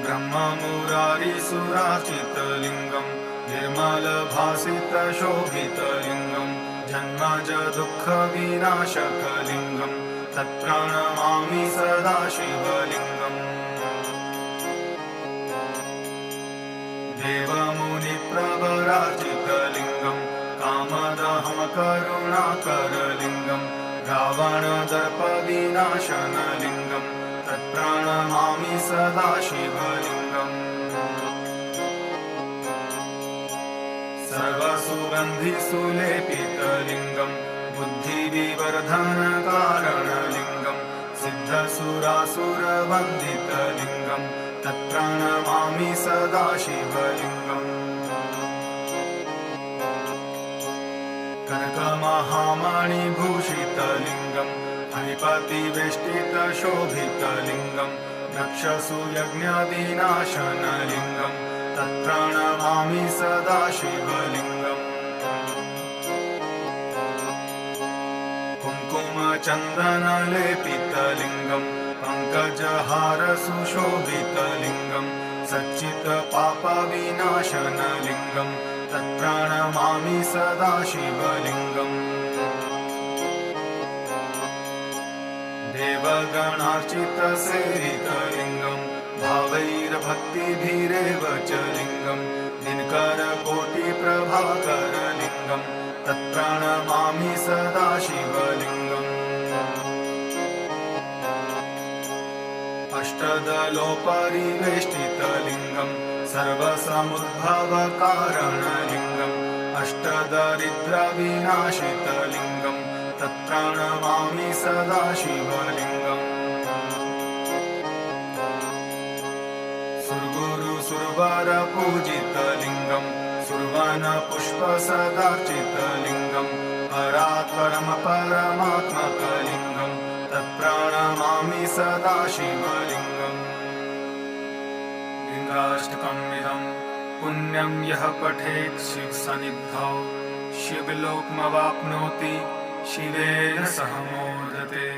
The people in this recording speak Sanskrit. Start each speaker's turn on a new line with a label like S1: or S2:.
S1: ब्रह्ममुरारिसुराचितलिङ्गं निर्मलभासितशोभितलिङ्गं जन्मज दुःखविनाशकलिङ्गं तत्प्रणमामि सदा शिवलिङ्गम् देवमुनिप्रवरार्चितलिङ्गं कामदहं करुणाकरलिङ्गं रावणदर्पविनाशनलिङ्गं तत्प्रणमामि सदा शिवलिङ्गम् सर्वसुगन्धिसुलेपितलिङ्गं बुद्धिविवर्धनकारणलिङ्गं सिद्धसुरासुरवन्दितलिङ्गं तत्प्रणमामि सदा शिवलिङ्गम् कनकमहामणिभूषितलिङ्गं फणिपतिवेष्टितशोभितलिङ्गं दक्षसूयज्ञविनाशनलिङ्गं तत्प्रणमामि सदा शिवलिङ्गम् कुङ्कुमचन्दनलेपितलिङ्गं पङ्कजहारसुशोभितलिङ्गं सच्चित्पापविनाशनलिङ्गं तत्प्रणमामि सदा शिवलिङ्गम् देवगणार्चितसेवितलिङ्गं भावैर्भक्तिभिरेव च लिङ्गं दिनकरकोटिप्रभाकरलिङ्गं तत्प्रणमामि सदा शिवलिङ्गम् अष्टदलोपरिवेष्टितलिङ्गं सर्वसमुद्भवकारणलिङ्गम् अष्टदरिद्रविनाशितलिङ्गं तत्प्रणमामि सदा शिवलिङ्गम् सुरगुरुसुरवरपूजितलिङ्गं सुरवनपुष्पसदार्चितलिङ्गं परात्परं परमात्मकलिङ्गं तत्प्रणमामि सदा शिवलिङ्गम् लिङ्गाष्टकमिदं पुण्यं यः पठेत् शिवसन्निधौ शिवलोकमवाप्नोति शिवेन सह मोदते।